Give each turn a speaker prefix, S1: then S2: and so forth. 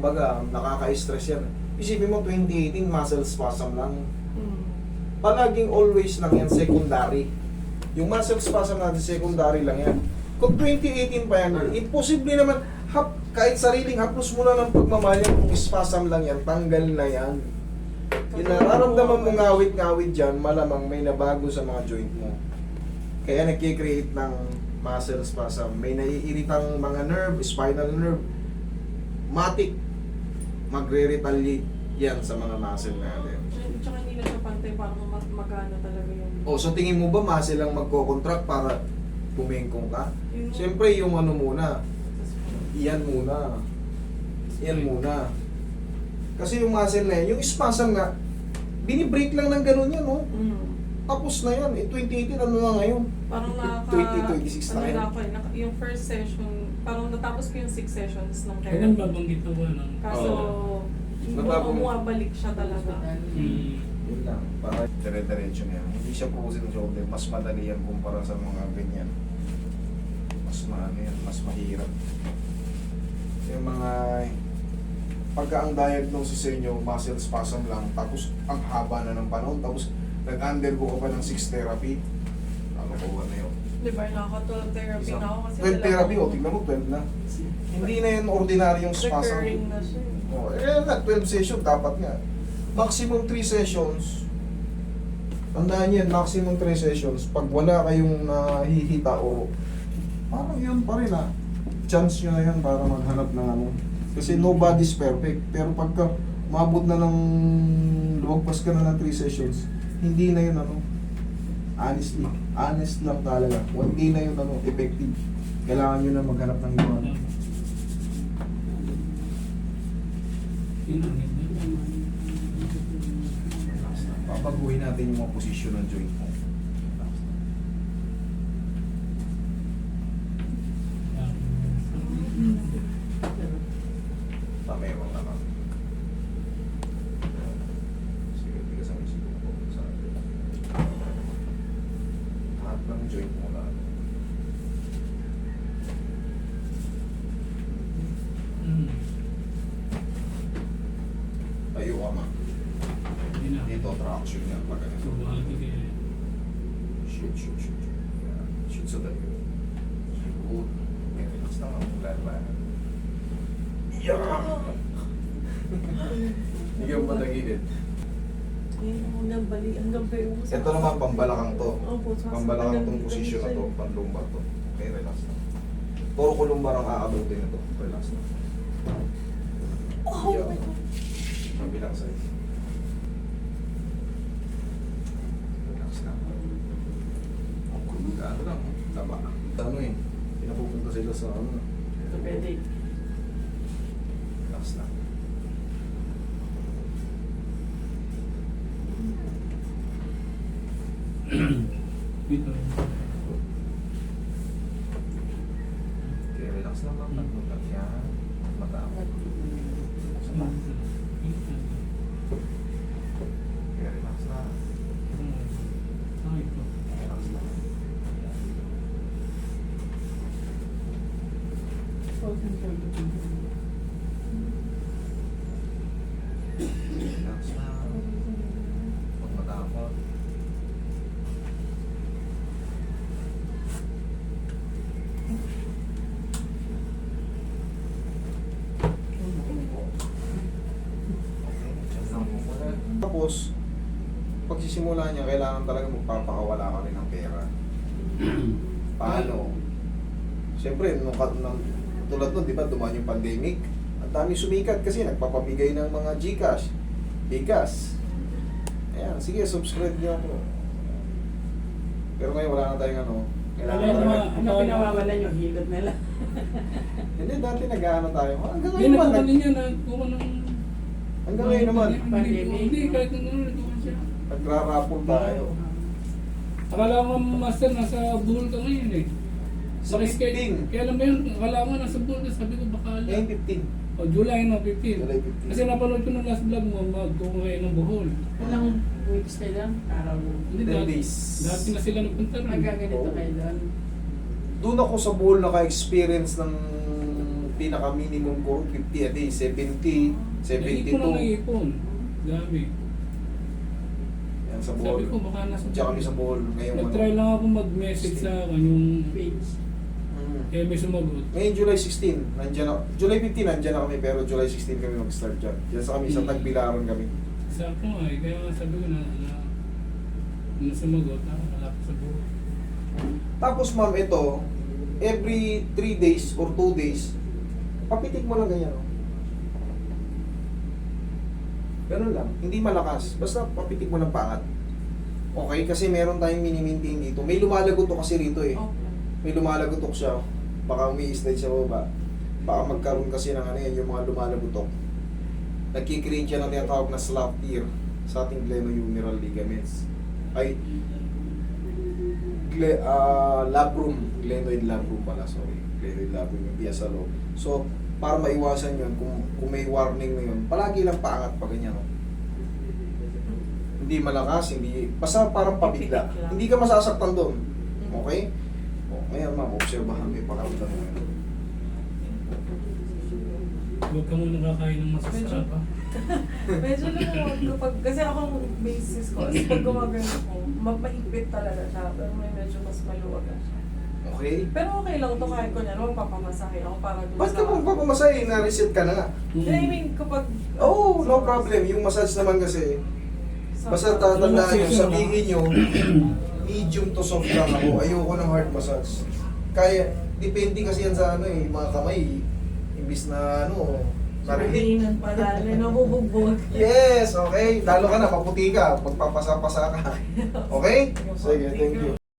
S1: kumbaga, nakaka-stress yan. Isipin mo, 2018, muscle spasm lang. Palaging always lang yan, secondary. Yung muscle spasm natin, secondary lang yan. Kung 2018 pa yan, imposible naman, kahit sariling haplos mo lang ng pagmamahal yan, kung spasm lang yan, tanggal na yan. Yung nararamdaman mo ngawit-ngawit dyan, malamang may nabago sa mga joint mo. Kaya nagkikreate ng muscle spasm. May naiiritang mga nerve, spinal nerve, matik, magre-retaliate yan sa mga muscle natin.
S2: Tsaka hindi na siya pantay, parang magana talaga yung...
S1: O, so tingin mo ba muscle lang magko-contract para bumengkong ka? Siyempre, yung ano muna, iyan muna. Iyan muna. Kasi yung muscle na yan, yung spasm nga, binibreak lang ng ganun yan, no? Tapos na yan. 2018, ano na ngayon?
S2: Parang
S1: 2026 na yan.
S2: Yung first session, parang natapos ko yung 6 sessions ng
S3: Kailan
S2: therapy.
S3: babanggit ako ng...
S2: Kaso, bumabalik siya talaga.
S1: Yun lang. Para dire-diretso na yan. Hindi siya frozen shoulder. Mas madali yan kumpara sa mga ganyan. Mas maano yan. Mas mahirap. Yung mga... Pagka ang diagnosis sa inyo, muscle spasm lang, tapos ang haba na ng panahon, tapos nag-undergo ka pa ng 6 therapy, ano ko ba na yun?
S2: Di ba, naka-12 therapy na ako kasi
S1: 12 therapy, o tignan mo, 12 na. Hindi na yan ordinaryong spasm.
S2: recurring na siya.
S1: Na 12 session, dapat nga. Maximum 3 sessions. Tandaan yan, maximum 3 sessions. Pag wala kayong nahihita o parang yun pa rin chance nyo na yan para maghanap ng ano. Kasi nobody's perfect. Pero pagka umabot na ng lumagpas ka na ng 3 sessions, hindi na yun ano. Honestly, honest lang talaga. Hindi na yun ano, effective. Kailangan nyo na maghanap ng iba. Papaguhin natin yung mga posisyon ng joint mo. Meron naman. Sige, tigas ang isip ko sa atin. Lahat ng joint mo na. Tayo ka ma. Dito, traction yan. Pag ganito. Shoot. Yan. Shoot sa tayo. Good. Okay, relax na lang. Lalabanan. Yeah! Hindi ka matagilid.
S2: Hanggang bali, hanggang pa yung...
S1: Ito naman, pambalakang to.
S2: Opo,
S1: Pambalakang tong posisyon na to, panlumbar to. Okay, relax na. Puro ko lumbar ang aabutin na to. Relax na.
S2: Oh
S1: Yeah.
S2: my God.
S1: Mabilang sa'yo. Relax na. Ano lang, taba. Ano eh, pinapupunta sila sa ano.
S2: Orthopedic.
S1: Relax na.
S3: Dito.
S1: Okay, relax lang lang. Nagmulat yan. Matapos. Okay, relax na. Relax na. Relax na. Huwag matakot. Tapos, pagsisimula niya, kailangan talaga magpapakawala ka rin ng pera. Paano? Siyempre, tulad nun, di ba, dumaan yung pandemic. Ang dami sumikat kasi nagpapamigay ng mga Gcash, Bigas. Ayan, sige, subscribe niyo ako. Pero ngayon, wala na tayong ano. Kailangan talaga.
S4: Ano pinawawala yung hilot nila?
S1: Hindi, dati nag-ano tayo. Hanggang
S3: Hindi
S1: ngayon naman,
S3: nakuha niya na kuha ng...
S1: hanggang ngayon naman,
S3: Hindi, kahit nung ano, nagkuha siya.
S1: nagrarapol tayo.
S3: Akala ko master, nasa buhol ka ngayon eh.
S1: Sa 15.
S3: Kaya alam mo yun, akala ko nasa buhol ka, sabi ko baka
S1: Ngayon 15.
S3: O, July no, 15.
S1: July 15.
S3: Kasi napanood ko ng last vlog mo, magkuha kayo ng buhol.
S4: Ilang weeks kayo lang? Araw.
S3: Hindi,
S1: 10
S3: dati,
S1: days.
S3: dati na sila nagpunta rin.
S4: Nagkaganito
S1: Oo.
S4: kayo doon?
S1: Doon ako sa buhol naka-experience ng pinaka-minimum ko 50 a day, 70,
S3: Naipon na
S1: 72.
S3: naipon. Dami.
S1: Yan sa
S3: Sabi
S1: Bohol.
S3: ko baka nasa
S1: Diyan kami sa Bohol ngayong
S3: Nag-try lang ako mag-message sa akin yung
S4: page.
S3: eh may sumagot.
S1: Ngayon July 16, nandiyan na, July 15 nandiyan na kami pero July 16 kami mag-start dyan. Diyan sa kami, sa Tagbilaran kami.
S3: Sakto nga eh, kaya nga sabi ko na nung sumagot, malapit sa buho.
S1: Tapos ma'am, ito, every 3 days or 2 days, papitik mo lang ganyan. Oh. Ganun lang, hindi malakas. Basta papitik mo ng pangat. Okay, kasi meron tayong mini-maintain dito. May lumalagotok kasi rito eh.
S2: Okay.
S1: May lumalagotok siya. Baka umi-slide sa baba. Baka magkaroon kasi ng ano yan, yung mga lumalagotok. Nagkikreate yan ng tinatawag na slap tear sa ating glenohumeral ligaments. Ay, labrum. Glenoid labrum pala, sorry. Glenoid labrum yung biya sa loob. So, para maiwasan yun, kung may warning na yun, palagi lang paangat pa ganyan. No? Hindi malakas, hindi, basta parang pabigla.
S2: Pipitik lang.
S1: Hindi ka masasaktan doon. Okay? O, ngayon ma'am, obserbahan mo yung pakaramdam mo yun.
S3: Huwag ka muna kakain ng masasarap ah.
S2: Medyo lumuwag kapag, kasi akong basis ko, kasi pag gumagano ko, mapaipit talaga siya, pero may medyo mas maluwag na siya.
S1: Okay?
S2: Pero okay lang to kahit ko niya, magpapamasahe ako para dun
S1: Ba't ka magpapamasay? Na-reset ka na nga.
S2: I mean, kapag...
S1: Oh, no problem. Yung massage naman kasi, basta tatandaan nyo, sabihin nyo, medium to soft lang ako. Ayoko ng hard massage. Kaya, depende kasi yan sa ano eh, mga kamay. Imbis na ano, narinig.
S2: Sabihin pa dali, nabubugbog.
S1: Yes, okay. Talo ka na, maputi ka. Pagpapasa-pasa ka. Okay? Sige, thank you.